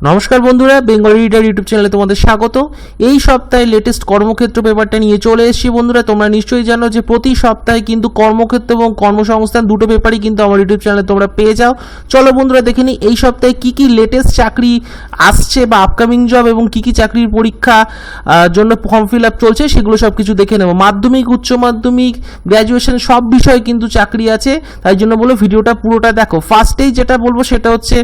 নমস্কার বন্ধুরা, Bengali reader YouTube চ্যানেলে তোমাদের স্বাগত। এই সপ্তাহে লেটেস্ট কর্মক্ষেত্র পেপারটা নিয়ে চলে এসেছি বন্ধুরা। তোমরা নিশ্চয়ই জানো যে প্রতি সপ্তাহে কিন্তু কর্মক্ষেত্র এবং কর্মসংস্থান দুটো পেপারই কিন্তু আমার ইউটিউব চ্যানেলে তোমরা পেয়ে যাও। চলো বন্ধুরা দেখে নিই এই সপ্তাহে কী কী লেটেস্ট চাকরি আসছে বা আপকামিং জব এবং কী কী চাকরির পরীক্ষা জন্য ফর্ম ফিল আপ চলছে সেগুলো সব কিছু দেখে নেব। মাধ্যমিক, উচ্চ মাধ্যমিক, গ্র্যাজুয়েশন সব বিষয়ে কিন্তু চাকরি আছে, তাই জন্য বলো ভিডিওটা পুরোটা দেখো। ফার্স্টেই যেটা বলবো সেটা হচ্ছে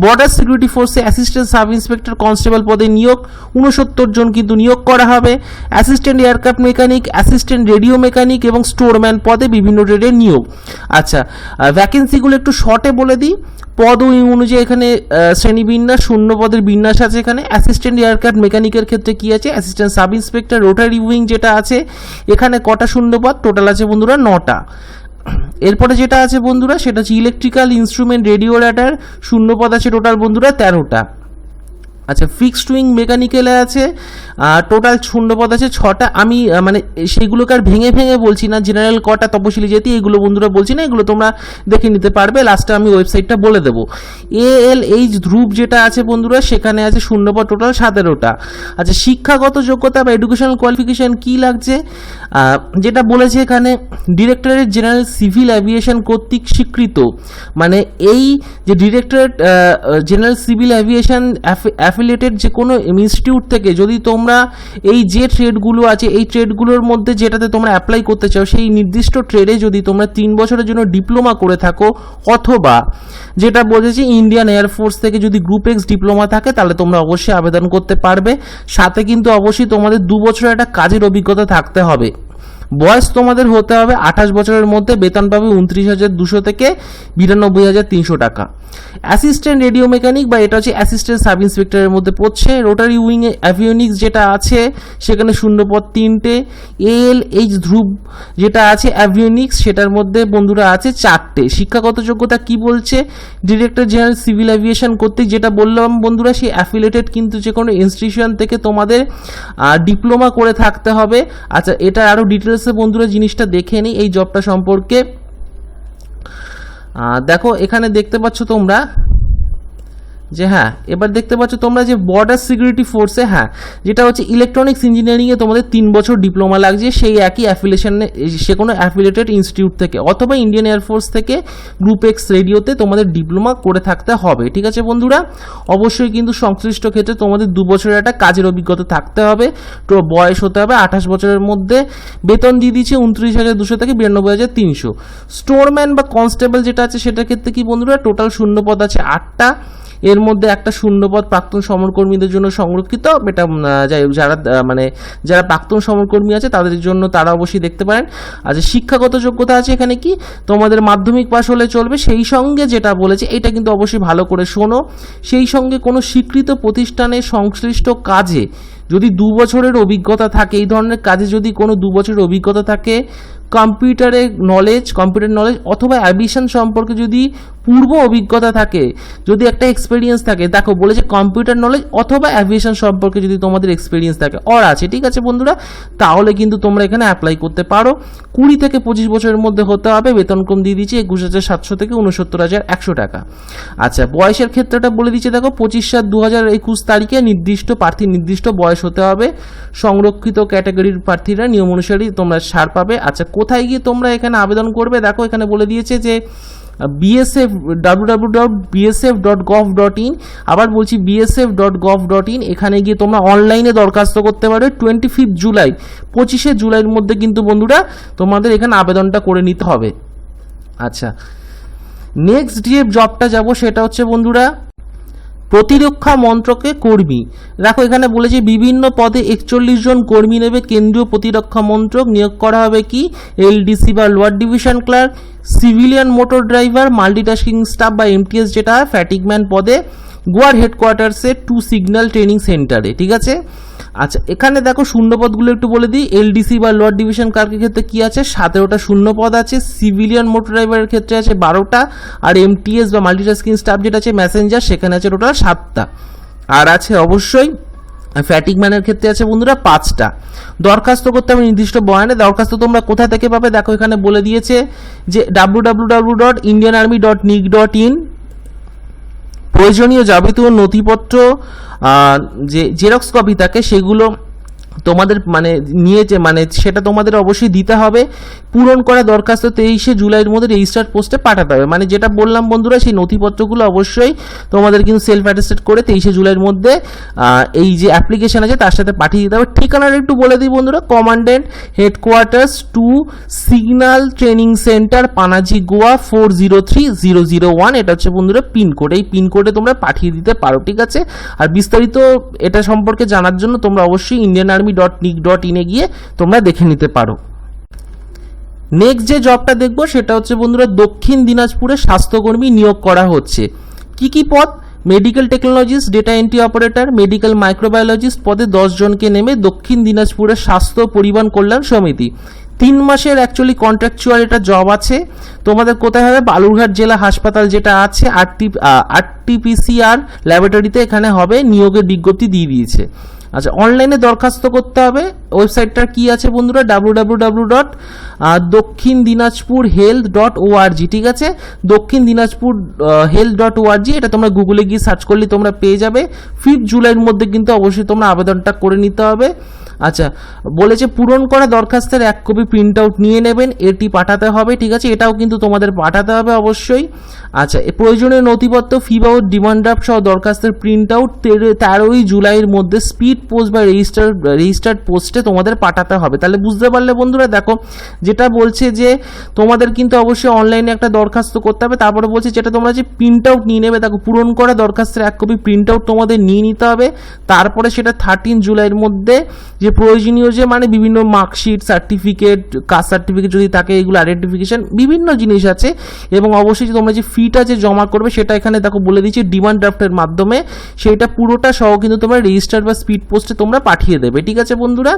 বর্ডার সিকিউরিটি ফোর্সে অ্যাসিস্ট্যান্ট সাব ইন্সপেক্টর কনস্টেবল পদে নিয়োগ 69 জন কিন্তু নিয়োগ করা হবে। Assistant aircraft mechanic, assistant radio mechanic এবং স্টোরম্যান পদে বিভিন্ন ট্রেডে নিয়োগ। আচ্ছা, ভ্যাকেন্সিগুলো একটু শর্টে বলে দিই। পদ অনুযায়ী এখানে শ্রেণীবিন্যাস, শূন্য পদের বিন্যাস আছে। এখানে অ্যাসিস্ট্যান্ট এয়ারক্রাফট মেকানিকের ক্ষেত্রে কি আছে, assistant sub inspector rotary wing যেটা আছে এখানে কটা শূন্য পদ, টোটাল আছে বন্ধুরা 9টা। এরপরে যেটা আছে বন্ধুরা সেটা হচ্ছে ইলেকট্রিক্যাল ইনস্ট্রুমেন্ট রেডিও ল্যাডার, শূন্য পদ আছে টোটাল বন্ধুরা 13টা। আচ্ছা, ফিক্সড উইং মেকানিক্যালে আছে টোটাল শূন্যপদ আছে 6টা। আমি মানে সেইগুলোকে আর ভেঙে ভেঙে বলছি না, জেনারেল কটা, তপশিলি জাতি, এগুলো বন্ধুরা বলছি না, এগুলো তোমরা দেখে নিতে পারবে, লাস্টে আমি ওয়েবসাইটটা বলে দেবো। ALH ধ্রুব যেটা আছে বন্ধুরা সেখানে আছে শূন্যপদ টোটাল 17টা। আচ্ছা, শিক্ষাগত যোগ্যতা বা এডুকেশনাল কোয়ালিফিকেশান কী লাগছে, যেটা বলেছে এখানে ডিরেক্টরেট জেনারেল সিভিল অ্যাভিয়েশন কর্তৃক স্বীকৃত, মানে এই যে directorate general civil aviation affiliated যে কোনো ইনস্টিটিউট থেকে যদি তোমরা এই যে ট্রেডগুলো আছে এই ট্রেডগুলোর মধ্যে যেটাতে তোমরা অ্যাপ্লাই করতে চাও সেই নির্দিষ্ট ট্রেডে যদি তোমরা 3 বছরের জন্য ডিপ্লোমা করে থাকো, অথবা যেটা বলেছি ইন্ডিয়ান এয়ারফোর্স থেকে যদি গ্রুপ এক্স ডিপ্লোমা থাকে তাহলে তোমরা অবশ্যই আবেদন করতে পারবে। সাথে কিন্তু অবশ্যই তোমাদের 2 বছরের একটা কাজের অভিজ্ঞতা থাকতে হবে। বয়স তোমাদের হতে হবে 28 বছরের মধ্যে। বেতন পাবে 29,200 থেকে 92,300 টাকা। অ্যাসিস্ট্যান্ট রেডিও মেকানিক বা এটা হচ্ছে অ্যাসিস্ট্যান্ট সাব ইন্সপেক্টরের মধ্যে পড়ছে। রোটারি উইং অ্যাভিওনিক্স যেটা আছে সেখানে শূন্যপদ 3টে। ALH ধ্রুব যেটা আছে অ্যাভিওনিক্স সেটার মধ্যে বন্ধুরা আছে 4টে। শিক্ষাগত যোগ্যতা কি বলছে, ডিরেক্টর জেনারেল সিভিল অ্যাভিয়েশন কর্তৃক যেটা বললাম বন্ধুরা সেই অ্যাফিলিয়েটেড কিন্তু যে কোনো ইনস্টিটিউশন থেকে তোমাদের ডিপ্লোমা করে থাকতে হবে। আচ্ছা, এটা আরও ডিটেলসে বন্ধুরা জিনিসটা দেখে নিই এই জবটা সম্পর্কে। দেখো এখানে দেখতে পাচ্ছ তোমরা যে হ্যাঁ, এবার দেখতে পাচ্ছ তোমরা যে বর্ডার সিকিউরিটি ফোর্সে হ্যাঁ যেটা হচ্ছে ইলেকট্রনিক্স ইঞ্জিনিয়ারিংয়ে তোমাদের 3 বছর ডিপ্লোমা লাগছে, সেই একই অ্যাফিলিয়েশনে সে কোনো অ্যাফিলিয়েটেড ইনস্টিটিউট থেকে অথবা ইন্ডিয়ান এয়ারফোর্স থেকে গ্রুপ এক্স রেডিওতে তোমাদের ডিপ্লোমা করে থাকতে হবে। ঠিক আছে বন্ধুরা, অবশ্যই কিন্তু সংশ্লিষ্ট ক্ষেত্রে তোমাদের 2 বছরের একটা কাজের অভিজ্ঞতা থাকতে হবে। তো বয়স হতে হবে 28 বছরের মধ্যে। বেতন দিয়ে দিচ্ছে 29,200 থেকে 92,300। স্টোরম্যান বা কনস্টেবল যেটা আছে সেটার ক্ষেত্রে কি বন্ধুরা টোটাল শূন্যপদ আছে 8টা। এর মধ্যে একটা শূন্যপদ প্রাক্তন সমরকর্মীদের জন্য সংরক্ষিত। এটা যাই হোক, যারা প্রাক্তন সমরকর্মী আছে তাদের জন্য তারা অবশ্যই দেখতে পারেন। আচ্ছা, শিক্ষাগত যোগ্যতা আছে এখানে কি তোমাদের মাধ্যমিক পাস হলে চলবে। সেই সঙ্গে যেটা বলেছে এটা কিন্তু অবশ্যই ভালো করে শোনো, সেই সঙ্গে কোনো স্বীকৃত প্রতিষ্ঠানে সংশ্লিষ্ট কাজে যদি 2 বছরের অভিজ্ঞতা থাকে, এই ধরনের কাজে যদি কোনো 2 বছরের অভিজ্ঞতা থাকে, কম্পিউটার নলেজ অথবা অ্যাভিয়েশন সম্পর্কে যদি পূর্ব অভিজ্ঞতা থাকে, যদি একটা এক্সপিরিয়েন্স থাকে, দেখো বলেছে কম্পিউটার নলেজ অথবা অ্যাভিয়েশন সম্পর্কে যদি তোমাদের এক্সপিরিয়েন্স থাকে আছে, ঠিক আছে বন্ধুরা, তাহলে কিন্তু তোমরা এখানে অ্যাপ্লাই করতে পারো। 20 থেকে 25 বছরের মধ্যে হতে হবে। বেতন কম দিয়ে দিচ্ছে 21,700 থেকে 69,100 টাকা। আচ্ছা, বয়সের ক্ষেত্রটা বলে দিচ্ছে, দেখো 25/7/2021 তারিখে প্রার্থীর নির্দিষ্ট বয়স হতে হবে। সংরক্ষিত ক্যাটাগরির প্রার্থীরা নিয়ম অনুসারে তোমরা ছাড় পাবে। আচ্ছা, কোথায় গিয়ে তোমরা এখানে আবেদন করবে, দেখো এখানে বলে দিয়েছে যে BSF www.bsf.gov.in, আবার বলছি bsf.gov.in, এখানে গিয়ে তোমরা অনলাইনে দরখাস্ত করতে পারবে 25 জুলাই 25শে জুলাইয়ের মধ্যে কিন্তু বন্ধুরা তোমাদের এখানে আবেদনটা করে নিতে হবে। আচ্ছা, নেক্সট যে জবটা যাব সেটা হচ্ছে বন্ধুরা প্রতিরক্ষা মন্ত্রকে কর্মী। দেখো এখানে বলেছে বিভিন্ন পদে 41 জন কর্মী নেবে কেন্দ্রীয় প্রতিরক্ষা মন্ত্রক। নিয়োগ করা হবে কি LDC বা lower division clerk, civilian motor driver, multitasking staff বা MTS যেটা ফ্যাটিগম্যান পদে, গোয়ার হেডকোয়ার্টার্সে 2 সিগন্যাল ট্রেনিং সেন্টারে। ঠিক আছে। আচ্ছা, এখানে দেখো শূন্যপদগুলো একটু বলে দিই। LDC বা লোয়ার ডিভিশন ক্লার্কের ক্ষেত্রে কি আছে 17টা শূন্যপদ আছে। সিভিলিয়ান মোটর ড্রাইভারের ক্ষেত্রে আছে 12টা। আর MTS বা মাল্টিটাস্কিং স্টাফ যেটা আছে মেসেঞ্জার সেখানে আছে টোটাল 7টা। আর আছে অবশ্যই ফ্যাটিগম্যানের ক্ষেত্রে আছে বন্ধুরা 5টা। দরখাস্ত করতে হবে নির্দিষ্ট বয়ানে। দরখাস্ত তোমরা কোথা থেকে পাবে, দেখো এখানে বলে দিয়েছে যে www.indianarmy.nic.in প্রয়োজনীয় যাবতীয় নথিপত্র যে জেরক্স কপি থাকে সেগুলো তোমাদের সেটা তোমাদের অবশ্যই দিতে হবে। পূরণ করা দরখাস্ত 23শে জুলাইয়ের মধ্যে রেজিস্টার্ড পোস্টে পাঠাতে হবে। যেটা বললাম বন্ধুরা, সেই নথিপত্রগুলো অবশ্যই তোমাদের কিন্তু সেলফ অ্যাটেস্টেড করে 23শে জুলাইয়ের মধ্যে এই যে অ্যাপ্লিকেশন আছে তার সাথে পাঠিয়ে দিতে হবে। ঠিকানাটা একটু বলে দিই বন্ধুরা, commandant headquarters 2 signal training centre, Panaji, Goa 403001। এটা হচ্ছে বন্ধুরা পিনকোড। এই পিনকোডে তোমরা পাঠিয়ে দিতে পারো, ঠিক আছে। আর বিস্তারিত এটা সম্পর্কে জানার জন্য তোমরা অবশ্যই indianarmy.nic.in এ গিয়ে তোমরা দেখে নিতে পারো। নেক্সট যে জবটা দেখবো সেটা হচ্ছে বন্ধুরা দক্ষিণ দিনাজপুরে স্বাস্থ্যকর্মী নিয়োগ করা হচ্ছে। কি কি পদ? Medical technologist, data entry operator, medical microbiologist পদে 10 জনকে নেমে দক্ষিণ দিনাজপুরের স্বাস্থ্য পরিবহন কল্যাণ সমিতি। 3 মাসের অ্যাকচুয়ালি কন্ট্রাকচুয়াল এটা জব আছে। তোমাদের কোথায় হবে? বালুরঘাট জেলা হাসপাতাল যেটা আছে RT-PCR ল্যাবরেটরিতে এখানে হবে। নিয়োগের বিজ্ঞপ্তি দিয়ে দিয়েছে। আচ্ছা, অনলাইনে দরখাস্ত করতে হবে। ওয়েবসাইটটা কি আছে বন্ধুরা? www.dakhinDinajpurhealth.org, ঠিক আছে। দক্ষিণ দিনাজপুর health.org, এটা তোমরা গুগলে গিয়ে সার্চ করলে তোমরা পেয়ে যাবে। 5 জুলাইয়ের মধ্যে কিন্তু অবশ্যই তোমরা আবেদনটা করে নিতে হবে। আচ্ছা, বলেছে পূরণ করা দরখাস্তের 1 কপি প্রিন্ট আউট নিয়ে নেবেন, এটি পাঠাতে হবে, ঠিক আছে। এটাও কিন্তু তোমাদের পাঠাতে হবে অবশ্যই। আচ্ছা, প্রয়োজনীয় নথিপত্র, ফি বাবদ ডিমান্ড ড্রাফট সহ দরখাস্তের প্রিন্ট আউট 13ই জুলাইয়ের মধ্যে স্পিড পোস্ট বা রেজিস্টার্ড পোস্টে তোমাদের পাঠাতে হবে। তাহলে বুঝতে পারলে বন্ধুরা, দেখো যেটা বলছে যে তোমাদের কিন্তু অবশ্যই অনলাইনে একটা দরখাস্ত করতে হবে। তারপরে বলছে যেটা তোমরা যে প্রিন্ট আউট নিয়ে নেবে, দেখো পূরণ করা দরখাস্তের 1 কপি প্রিন্ট আউট তোমাদের নিয়ে নিতে হবে। তারপরে সেটা 13 জুলাইয়ের মধ্যে যে প্রয়োজনীয় যে বিভিন্ন মার্কশিট, সার্টিফিকেট, কাস্ট সার্টিফিকেট যদি থাকে, এগুলো আইডেন্টিফিকেশন বিভিন্ন জিনিস আছে। এবং অবশ্যই তোমরা যে ফিটা যে জমা করবে সেটা এখানে দেখো বলে দিচ্ছি ডিমান্ড ড্রাফটের মাধ্যমে, সেটা পুরোটা সহ কিন্তু তোমরা রেজিস্টার বা স্পিড পোস্টে তোমরা পাঠিয়ে দেবে, ঠিক আছে বন্ধুরা।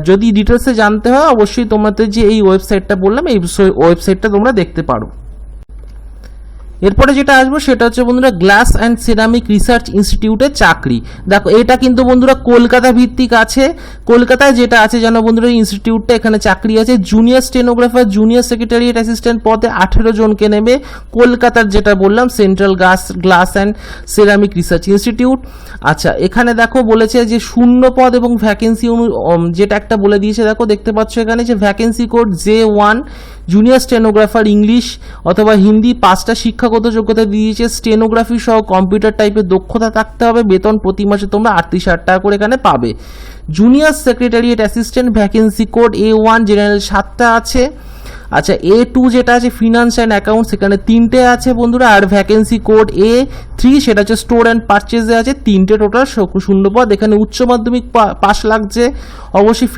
যদি ডিটেলসে জানতে হয় অবশ্যই তোমাদের যে এই ওয়েবসাইটটা বললাম, এই ওয়েবসাইটটা তোমরা দেখতে পারো। এরপরে যেটা আসবো সেটা হচ্ছে বন্ধুরা গ্লাস অ্যান্ড সিরামিক রিসার্চ ইনস্টিটিউটে চাকরি। দেখো এটা কিন্তু বন্ধুরা কলকাতা ভিত্তিক আছে। কলকাতায় যেটা আছে জানো বন্ধুরা ইনস্টিটিউটটা, এখানে চাকরি আছে junior stenographer, junior secretariat assistant পদে 18 জনকে নেবে। কলকাতার যেটা বললাম central glass and ceramic research institute. আচ্ছা, এখানে দেখো বলেছে যে শূন্য পদ এবং ভ্যাকেন্সি যেটা একটা বলে দিয়েছে, দেখো দেখতে পাচ্ছ এখানে যে vacancy code J1, junior stenographer English অথবা হিন্দি 5টা শিক্ষাগত যোগ্যতা দিয়েছে। স্টেনোগ্রাফি সহ কম্পিউটার টাইপের দক্ষতা থাকতে হবে। বেতন প্রতি মাসে তোমরা 38,000 টাকা করে এখানে পাবে। Junior secretariat assistant vacancy code A1, general 7টা আছে। আচ্ছা, A2 যেটা আছে ফিনান্স অ্যান্ড অ্যাকাউন্টস, সেখানে 3টে আছে বন্ধুরা। আর ভ্যাকেন্সি কোড A3 সেটা হচ্ছে স্টোর অ্যান্ড পারচেজে আছে 3টে টোটাল শূন্য পদ। এখানে উচ্চ মাধ্যমিক পাস লাগছে। অবশ্যই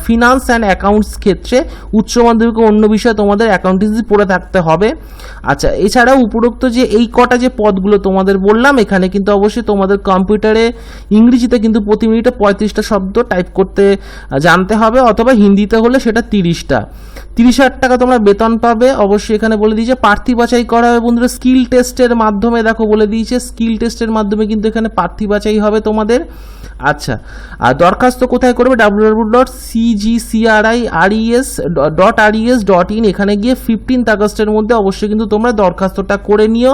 ফিনান্স অ্যান্ড অ্যাকাউন্টস ক্ষেত্রে উচ্চ মাধ্যমিক অন্য বিষয়ে তোমাদের অ্যাকাউন্টেন্সি পড়ে থাকতে হবে। আচ্ছা, এছাড়াও উপরোক্ত যে এই কটা যে পদগুলো তোমাদের বললাম, এখানে কিন্তু অবশ্যই তোমাদের কম্পিউটারে ইংরেজিতে কিন্তু প্রতি মিনিটে 35টা শব্দ টাইপ করতে জানতে হবে, অথবা হিন্দিতে হলে সেটা 30টা। 30,000 টাকা তোমরা বেতন পাবে। অবশ্যই এখানে বলে দিয়েছে প্রার্থী বাছাই করা হবে বন্ধুরা স্কিল টেস্টের মাধ্যমে। দেখো বলে দিয়েছে স্কিল টেস্টের মাধ্যমে কিন্তু এখানে প্রার্থী বাছাই হবে তোমাদের। আচ্ছা, আর দরখাস্ত কোথায় করবে? www.cgcris.res.in এখানে গিয়ে 15 আগস্টের মধ্যে অবশ্যই কিন্তু তোমরা দরখাস্তটা করে নিও।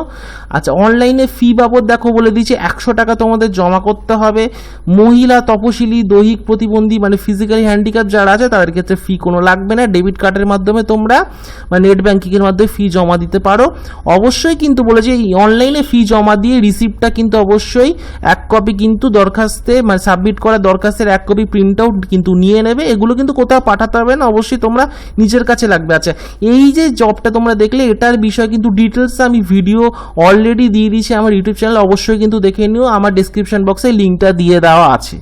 আচ্ছা, অনলাইনে ফি বাবদ দেখো বলে দিয়েছে 100 টাকা তোমাদের জমা করতে হবে। মহিলা, তপশিলি, দৈহিক প্রতিবন্ধী ফিজিক্যালি হ্যান্ডিক্যাপ যারা আছে তাদের ক্ষেত্রে ফি কোনো লাগবে না। ডেবিট কার্ডের মাধ্যমে তোমরা নেট ব্যাঙ্কিংয়ের মাধ্যমে ফি জমা দিতে পারো। অবশ্যই কিন্তু বলেছে এই অনলাইনে ফি জমা দিয়ে রিসিপ্টটা কিন্তু অবশ্যই 1 কপি কিন্তু দরখাস্তে সাবমিট করা দরখাস্তের 1 কপি প্রিন্ট আউট কিন্তু নিয়ে নেবে। এগুলো কিন্তু কোথাও পাঠাতে হবে না, অবশ্যই তোমরা নিজের কাছে লাগবে। আচ্ছা, এই যে জবটা তোমরা দেখলে এটার বিষয়ে কিন্তু ডিটেলস আমি ভিডিও অলরেডি দিয়ে দিয়েছি আমার ইউটিউব চ্যানেলে, অবশ্যই কিন্তু দেখে নিও। আমার ডেসক্রিপশন বক্সে লিঙ্কটা দিয়ে দেওয়া আছে।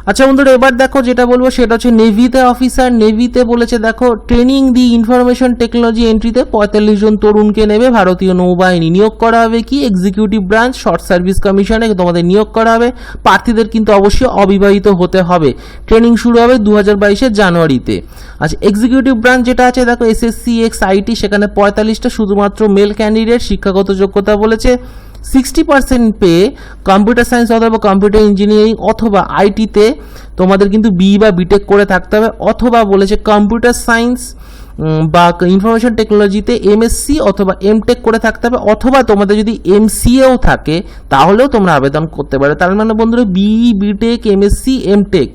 আচ্ছা বন্ধুরা, এবার দেখো যেটা বলবো সেটা হচ্ছে নেভিতে অফিসার। নেভিতে বলেছে দেখো ট্রেনিং দি ইনফরমেশন টেকনোলজি এন্ট্রিতে 45 জন তরুণকে নেবে ভারতীয় নৌবাহিনী। নিয়োগ করা হবে কি এক্সিকিউটিভ ব্রাঞ্চ শর্ট সার্ভিস কমিশনে তোমাদের নিয়োগ করা হবে। প্রার্থীদের কিন্তু অবশ্যই অবিবাহিত হতে হবে। ট্রেনিং শুরু হবে 2022 জানুয়ারিতে। আচ্ছা, এক্সিকিউটিভ ব্রাঞ্চ যেটা আছে দেখো SSC XIT, সেখানে 45টা শুধুমাত্র মেল ক্যান্ডিডেট। শিক্ষাগত যোগ্যতা বলেছে 60% পে কম্পিউটার সায়েন্স অথবা কম্পিউটার ইঞ্জিনিয়ারিং অথবা আইটিতে তোমাদের কিন্তু BE বা বিটেক করে থাকতে হবে, অথবা বলেছে কম্পিউটার সায়েন্স বা ইনফরমেশন টেকনোলজিতে এমএসসি অথবা এমটেক করে থাকতে হবে, অথবা তোমাদের যদি এমসিএও থাকে তাহলেও তোমরা আবেদন করতে পারো। তার মানে বন্ধুরা BE, BTech, MSc, MTech,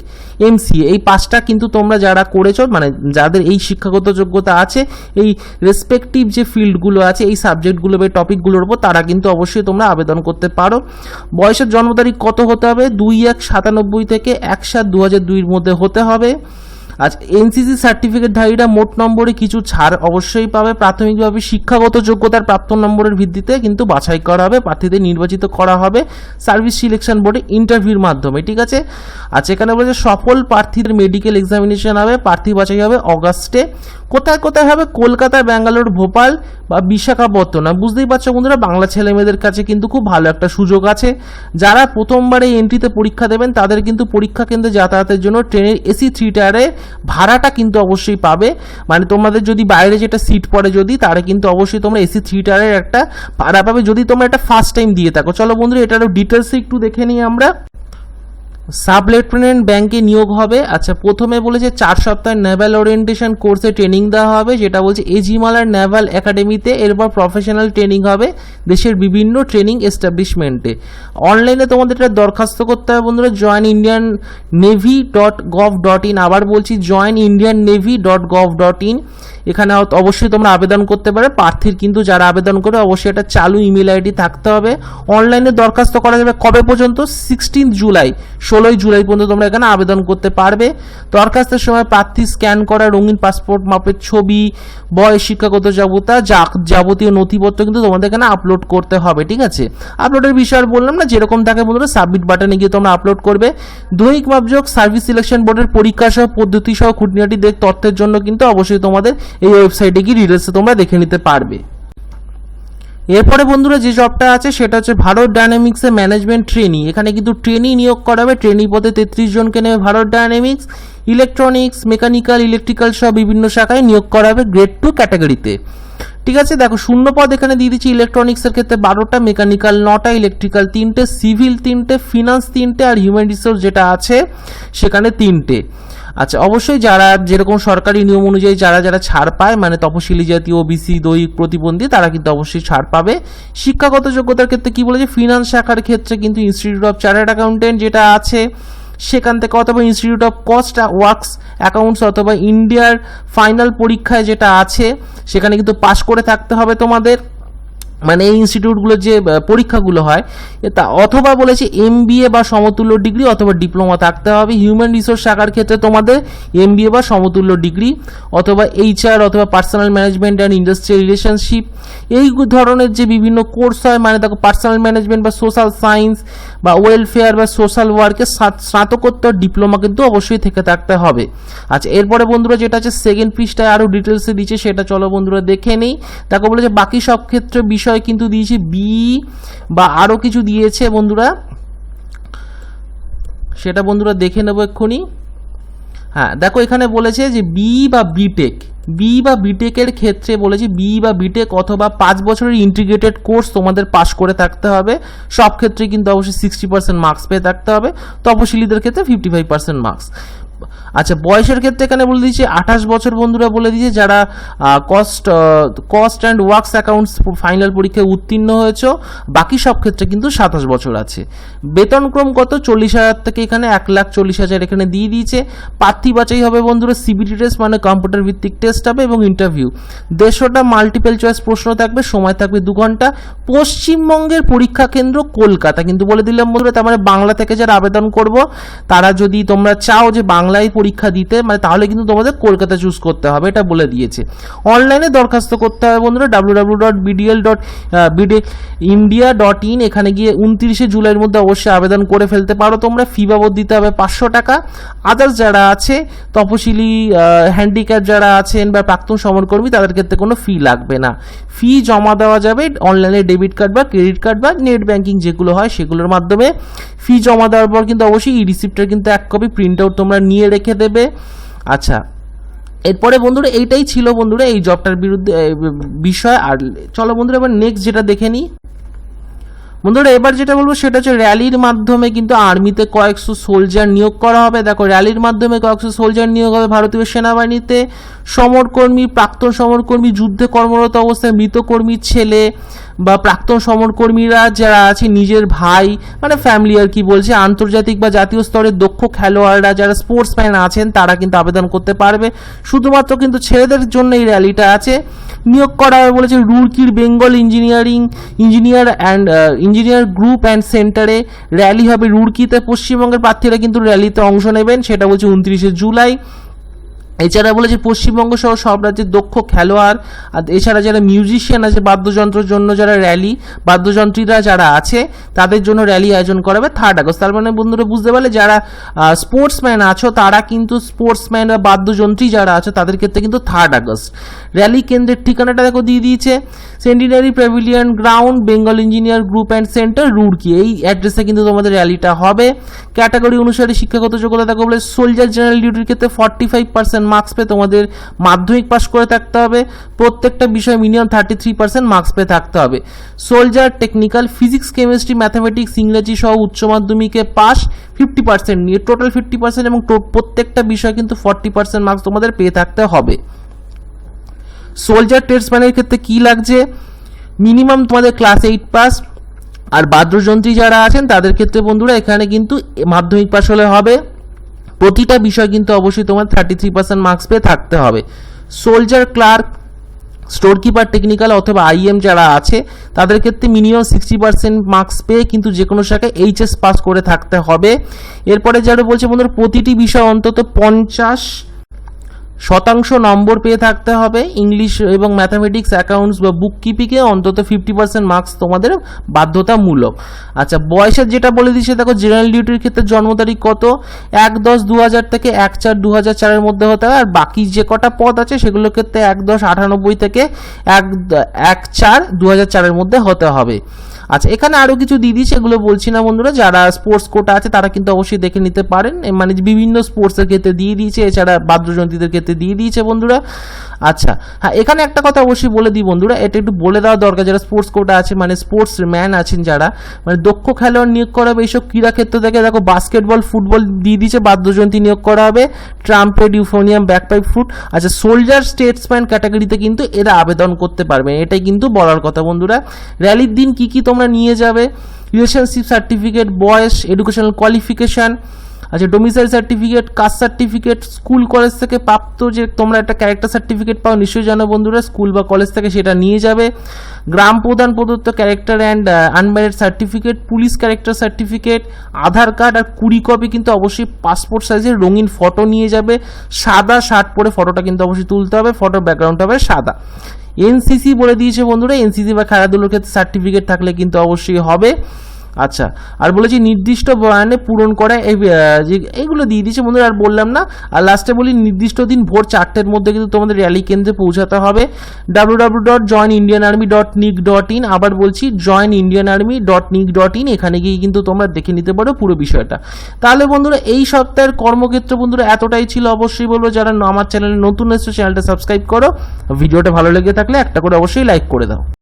MCA এই পাঁচটা কিন্তু তোমরা যারা করেছো, মানে যাদের এই শিক্ষাগত যোগ্যতা আছে এই রেসপেক্টিভ যে ফিল্ডগুলো আছে এই সাবজেক্টগুলো বা টপিকগুলোর উপর, তারা কিন্তু অবশ্যই তোমরা আবেদন করতে পারো। বয়সের জন্ম তারিখ কত হতে হবে? 2/1/97 থেকে 1/7/2002 মধ্যে হতে হবে। আচ্ছা, এনসিসি সার্টিফিকেটধারীরা মোট নম্বরে কিছু ছাড় অবশ্যই পাবে। প্রাথমিকভাবে শিক্ষাগত যোগ্যতার প্রাপ্ত নম্বরের ভিত্তিতে কিন্তু বাছাই করা হবে, প্রার্থীদের নির্বাচিত করা হবে সার্ভিস সিলেকশন বোর্ডে ইন্টারভিউর মাধ্যমে, ঠিক আছে। আচ্ছা, এখানে বলেছে সফল প্রার্থীদের মেডিকেল এক্সামিনেশন হবে, প্রার্থী বাছাই হবে অগাস্টে। কোথায় কোথায় হবে? কলকাতা, ব্যাঙ্গালোর, ভোপাল বা বিশাখাপত্তনম। বুঝতেই পারছো বন্ধুরা, বাংলা ছেলে মেয়েদের কাছে কিন্তু খুব ভালো একটা সুযোগ আছে। যারা প্রথমবার এই এন্ট্রিতে পরীক্ষা দেবেন তাদের কিন্তু পরীক্ষা কেন্দ্রে যাতায়াতের জন্য ট্রেনের এসি 3 টায়ারে ভাড়াটা কিন্তু অবশ্যই পাবে। মানে তোমাদের যদি বাইরে যেটা সিট পড়ে যদি, তারা কিন্তু অবশ্যই তোমরা এসি 3 টায়ারের একটা ভাড়া পাবে যদি তোমরা এটা ফার্স্ট টাইম দিয়ে থাকো। চলো বন্ধুরা এটারও ডিটেলসে একটু দেখে নিই আমরা। সাব লেফটেন্যান্ট ব্যাংকে নিয়োগ হবে। আচ্ছা, প্রথমে বলেছে 4 সপ্তাহের নেভাল ওরিয়েন্টেশন কোর্সে ট্রেনিং দেওয়া হবে, যেটা বলছে এজিমালার নেভাল একাডেমিতে। এরপর প্রফেশনাল ট্রেনিং হবে দেশের বিভিন্ন ট্রেনিং এস্টাবলিশমেন্টে। অনলাইনে তোমাদের এটা দরখাস্ত করতে হবে বন্ধুরা, joinindiannavy.gov.in। আবার বলছি joinindiannavy.gov.in। এখানে অবশ্যই তোমরা আবেদন করতে পারো। প্রার্থীর কিন্তু যারা আবেদন করে অবশ্যই এটা চালু ইমেল আইডি থাকতে হবে। অনলাইনে দরখাস্ত করা যাবে কবে পর্যন্ত? 16 জুলাই, 16 জুলাই পর্যন্ত তোমরা এখানে আবেদন করতে পারবে। দরখাস্তের সময় প্রার্থী স্ক্যান করা রঙিন পাসপোর্ট মাপের ছবি, বয়স, শিক্ষাগত যোগ্যতা, যাবতীয় নথিপত্র কিন্তু তোমাদের এখানে আপলোড করতে হবে, ঠিক আছে। আপলোডের বিষয় আর বললাম না, যেরকম থাকে বন্ধুরা সাবমিট বাটনে গিয়ে তোমরা আপলোড করবে। দৈহিক মাপযোগ, সার্ভিস সিলেকশন বোর্ডের পরীক্ষা সহ পদ্ধতি সহ খুঁটিনাটি তথ্যের জন্য কিন্তু অবশ্যই তোমাদের এই ওয়েবসাইটে গিয়ে ডিটেলসে তোমরা দেখে নিতে পারবে। এরপরে বন্ধুরা যে জবটা আছে সেটা হচ্ছে ভারত ডায়নামিক্সে ম্যানেজমেন্ট ট্রেনি। এখানে কিন্তু ট্রেনি নিয়োগ করা হবে। ট্রেনি পদে 33 জনকে নেবে Bharat dynamics. Electronics, mechanical, electrical সহ বিভিন্ন শাখায় নিয়োগ করা হবে গ্রেড 2 ক্যাটাগরিতে, ঠিক আছে। দেখো শূন্য পদ এখানে দিয়ে দিচ্ছি ইলেকট্রনিক্সের ক্ষেত্রে 12টা, মেকানিক্যাল 9টা, ইলেকট্রিক্যাল 3টে, সিভিল 3টে, ফিনান্স 3টে আর হিউম্যান রিসোর্স যেটা আছে সেখানে 3টে। আচ্ছা, অবশ্যই যারা যেরকম সরকারি নিয়ম অনুযায়ী যারা যারা ছাড় পায়, মানে তপশিলি জাতি, ওবিসি, দৈহিক প্রতিবন্ধী, তারা কিন্তু অবশ্যই ছাড় পাবে। শিক্ষাগত যোগ্যতার ক্ষেত্রে কি বলেছে? ফিনান্স শাখার ক্ষেত্রে কিন্তু ইনস্টিটিউট অফ চার্টার্ড অ্যাকাউন্টেন্ট যেটা আছে সেখান থেকে, অথবা institute of cost works accounts, অথবা ইন্ডিয়ার ফাইনাল পরীক্ষায় যেটা আছে সেখানে কিন্তু পাশ করে থাকতে হবে তোমাদের। মানে এই ইনস্টিটিউটগুলোর যে পরীক্ষাগুলো হয় তা, অথবা বলেছে এমবিএ বা সমতুল্য ডিগ্রি অথবা ডিপ্লোমা থাকতে হবে। হিউম্যান রিসোর্স শাখার ক্ষেত্রে তোমাদের এমবিএ বা সমতুল্য ডিগ্রি অথবা এইচআর অথবা personal management and industrial relationship এই ধরনের যে বিভিন্ন কোর্স হয়, মানে দেখো পার্সোনাল ম্যানেজমেন্ট বা সোশ্যাল সায়েন্স বা ওয়েলফেয়ার বা সোশ্যাল ওয়ার্কের স্নাতকোত্তর ডিপ্লোমা কিন্তু অবশ্যই থেকে থাকতে হবে। আচ্ছা, এরপরে বন্ধুরা যেটা আছে সেকেন্ড পৃষ্ঠায় আরও ডিটেলসে দিচ্ছে, সেটা চলো বন্ধুরা দেখে নেই। তাকে বলেছে বাকি সব ক্ষেত্রে বিষয় কিন্তু দিয়েছে বি বা আরো কিছু দিয়েছে বন্ধুরা, সেটা বন্ধুরা দেখে নেবো এক্ষুনি। হ্যাঁ, দেখো এখানে বলেছে যে বি বা বিটেকের ক্ষেত্রে বলেছে বি বা বিটেক অথবা 5 বছরের ইন্টিগ্রেটেড কোর্স তোমাদের পাস করে থাকতে হবে। সব ক্ষেত্রে কিন্তু অবশ্যই 60% মার্কস পেয়ে থাকতে হবে, তপশিলীদের ক্ষেত্রে 55% মার্কস। আচ্ছা, বয়সের ক্ষেত্রে এখানে বলে দিয়েছে 28 বছর বন্ধুরা বলে দিয়েছে যারা cost and works accounts final পরীক্ষায় উত্তীর্ণ হয়েছে। বাকি সব ক্ষেত্রে কিন্তু 27 বছর আছে। বেতনক্রম কত? 40,000 থেকে এখানে 1,40,000 এখানে দিয়ে দিয়েছে। প্রার্থী বাছাই হবে বন্ধুরা সিবিটি টেস্ট, মানে কম্পিউটার ভিত্তিক টেস্ট হবে এবং ইন্টারভিউ। 150টা মাল্টিপল চয়েস প্রশ্ন থাকবে, সময় থাকবে 2 ঘন্টা। পশ্চিমবঙ্গের পরীক্ষা কেন্দ্র কলকাতা কিন্তু বলে দিলাম বন্ধুরা। তার মানে বাংলা থেকে যারা আবেদন করব তারা যদি তোমরা চাও যে বাংলায় পরীক্ষা দিতে, মানে তাহলে কিন্তু তোমাদের কলকাতা চুজ করতে হবে, এটা বলে দিয়েছে। অনলাইনে দরখাস্ত করতে হবে বন্ধুরা www.bdindia.in। এখানে গিয়ে 29 জুলাইয়ের মধ্যে অবশ্যই আবেদন করে ফেলতে পারো তোমরা। ফি বাবদ দিতে হবে 500 টাকা। আদার্স যারা আছে তপশিলি, হ্যান্ডিক্যাপ যারা আছেন বা প্রাক্তন সমরকর্মী তাদের ক্ষেত্রে কোনো ফি লাগবে না। ফি জমা দেওয়া যাবে অনলাইনে ডেবিট কার্ড বা ক্রেডিট কার্ড বা নেট ব্যাঙ্কিং যেগুলো হয় সেগুলোর মাধ্যমে। ফি জমা দেওয়ার পর কিন্তু অবশ্যই ই রিসিপ্টের কিন্তু 1 কপি প্রিন্ট আউট তোমরা নিয়ে রেখে দেবে। আচ্ছা, এরপরে বন্ধুরা এইটাই ছিল বন্ধুরা এই জবটার বিরুদ্ধে বিষয়। আর চলো বন্ধুরা এবার নেক্সট যেটা দেখে নিই। বন্ধুরা এবার যেটা বলবো সেটা হচ্ছে র্যালির মাধ্যমে কিন্তু আর্মিতে কয়েকশো সোলজার নিয়োগ করা হবে। দেখো র্যালির মাধ্যমে কয়েকশো সোলজার নিয়োগ হবে ভারতীয় সেনাবাহিনীতে। সমরকর্মী, প্রাক্তন সমরকর্মী, যুদ্ধে কর্মরত অবস্থায় মৃত কর্মীর ছেলে বা প্রাক্তন সমরকর্মীরা যারা আছে নিজের ভাই, মানে ফ্যামিলি আর কি বলছে, আন্তর্জাতিক বা জাতীয় স্তরের দক্ষ খেলোয়াড়রা যারা স্পোর্টসম্যান আছেন তারা কিন্তু আবেদন করতে পারবে। শুধুমাত্র কিন্তু ছেলেদের জন্য এই র্যালিটা আছে। নিয়োগ করা হবে বলেছে রুরকির বেঙ্গল ইঞ্জিনিয়ার গ্রুপ অ্যান্ড সেন্টারে র্যালি হবে রুরকিতে। পশ্চিমবঙ্গের প্রার্থীরা কিন্তু র্যালিতে অংশ নেবেন, সেটা বলছে 29শে জুলাই। এছাড়া বলেছে পশ্চিমবঙ্গ সহ সব রাজ্যের দক্ষ খেলোয়াড়, আর এছাড়া যারা মিউজিশিয়ান আছে বাদ্যযন্ত্রের জন্য যারা র্যালি, বাদ্যযন্ত্রীরা যারা আছে তাদের জন্য র্যালি আয়োজন করা হবে 3 আগস্ট। তার মানে বন্ধুরা বুঝতে পারলে যারা স্পোর্টসম্যান আছো তারা কিন্তু স্পোর্টসম্যান বা বাদ্যযন্ত্রী যারা আছো তাদের ক্ষেত্রে কিন্তু 3 আগস্ট। র্যালি কেন্দ্রের ঠিকানাটা দেখো দিয়ে দিয়েছে, centenary pavilion ground, Bengal engineer group and centre, Roorkee. এই অ্যাড্রেসে কিন্তু তোমাদের র্যালিটা হবে। ক্যাটাগরি অনুসারে শিক্ষাগত যোগ্যতা দেখো বলে সোলজার জেনারেল ডিউটির ক্ষেত্রে 45% মার্কস পেয়ে তোমাদের মাধ্যমিক পাস করে থাকতে হবে। প্রত্যেকটা বিষয়ে মিনিমাম 33% মার্কস পেয়ে থাকতে হবে। Soldier technical physics, chemistry, mathematics, ইংরেজি সহ উচ্চ মাধ্যমিকে পাস 50% নিয়ে টোটাল 50% এবং প্রত্যেকটা বিষয় কিন্তু 40% মার্কস তোমাদের পেয়ে থাকতে হবে। সোলজার ট্রেডসম্যানের ক্ষেত্রে কি লাগছে, মিনিমাম তোমাদের ক্লাস 8 পাস। আর বাদ্যযন্ত্রী যারা আছেন তাদের ক্ষেত্রে বন্ধুরা এখানে কিন্তু মাধ্যমিক পাস হলে হবে। প্রতিটা বিষয় কিন্তু অবশ্যই তোমার 33% মার্কস পেয়ে থাকতে হবে। Soldier clerk, store keeper technical অথবা আইএম যারা আছে তাদের ক্ষেত্রে মিনিমাম 60% মার্কস পেয়ে কিন্তু যে কোনো শাখায় এইচএস পাস করে থাকতে হবে। এরপরে যারা বলছে বন্ধুরা প্রতিটি বিষয় অন্তত 50% নম্বর পেয়ে থাকতে হবে। ইংলিশ এবং ম্যাথামেটিক্স, অ্যাকাউন্টস বা বুক কিপিংয়ে অন্তত 50% মার্কস তোমাদের বাধ্যতামূলক। আচ্ছা বয়সের যেটা বলে দিচ্ছে দেখো, জেনারেল ডিউটির ক্ষেত্রে জন্ম তারিখ কত, 1-10-2000 থেকে 1-4-2004 মধ্যে হতে হবে। আর বাকি যে কটা পদ আছে সেগুলোর ক্ষেত্রে 1-10-98 থেকে 1-4-2004 মধ্যে হতে হবে। আচ্ছা এখানে আরও কিছু দিদি সেগুলো বলছি না বন্ধুরা, যারা স্পোর্টস কোটা আছে তারা কিন্তু অবশ্যই দেখে নিতে পারেন, মানে বিভিন্ন স্পোর্টসের ক্ষেত্রে দিয়ে দিয়েছে, এছাড়া বাদ্যযন্ত্রীদের ক্ষেত্রে দিয়ে দিয়েছে বন্ধুরা। আচ্ছা হ্যাঁ এখানে একটা কথা অবশ্যই বলে দিই বন্ধুরা, এটা একটু বলে দেওয়া দরকার, যারা স্পোর্টস কোটা আছে মানে স্পোর্টস ম্যান আছেন যারা, মানে দক্ষ খেলোয়াড় নিয়োগ করা হবে এইসব ক্রীড়া ক্ষেত্র থেকে। দেখো বাস্কেটবল, ফুটবল দিয়ে দিয়েছে, বাদ্যযন্ত্রী নিয়োগ করা হবে, ট্রাম্পেট, ইউফোনিয়াম, ব্যাকপাইপ, ফ্লুট। আচ্ছা সোলজার স্টেটসম্যান ক্যাটাগরিতে কিন্তু এরা আবেদন করতে পারবে, এটাই কিন্তু বলার কথা বন্ধুরা। র্যালির দিন কি কি তোমরা নিয়ে যাবে, রিলেশনশিপ সার্টিফিকেট, বয়স, এডুকেশনাল কোয়ালিফিকেশান, আচ্ছা domicile certificate, caste certificate, school college থেকে প্রাপ্ত যে তোমরা একটা ক্যারেক্টার সার্টিফিকেট পাও নিশ্চয়ই জানো বন্ধুরা, স্কুল বা কলেজ থেকে সেটা নিয়ে যাবে। গ্রাম প্রধান প্রদত্ত character and unmarried certificate, police character certificate, Aadhaar card আর 20 কপি কিন্তু অবশ্যই পাসপোর্ট সাইজের রঙিন ফটো নিয়ে যাবে। সাদা শার্ট পরে ফটোটা কিন্তু অবশ্যই তুলতে হবে, ফটোর ব্যাকগ্রাউন্ড হবে সাদা। এনসিসি বলে দিয়েছে বন্ধুরা, এনসিসি বা খেলাধুলোর ক্ষেত্রে সার্টিফিকেট থাকলে কিন্তু অবশ্যই হবে। আচ্ছা আর বলেছি নির্দিষ্ট বয়ানে পূরণ করা এইগুলো দিয়ে দিয়েছে বন্ধুরা, আর বললাম না। আর লাস্টে বলি নির্দিষ্ট দিন ভোর 4টের মধ্যে কিন্তু তোমাদের র্যালি কেন্দ্রে পৌঁছাতে হবে। www.joinindianarmy.nic.in, আবার বলছি joinindianarmy.nic.in, এখানে গিয়ে কিন্তু তোমরা দেখে নিতে পারো পুরো বিষয়টা। তাহলে বন্ধুরা এই সপ্তাহের কর্মক্ষেত্র বন্ধুরা এতটাই ছিল। অবশ্যই বলবো যারা আমার চ্যানেলে নতুন এসেছো চ্যানেলটা সাবস্ক্রাইব করো, ভিডিওটা ভালো লেগে থাকলে একটা করে অবশ্যই লাইক করে দাও।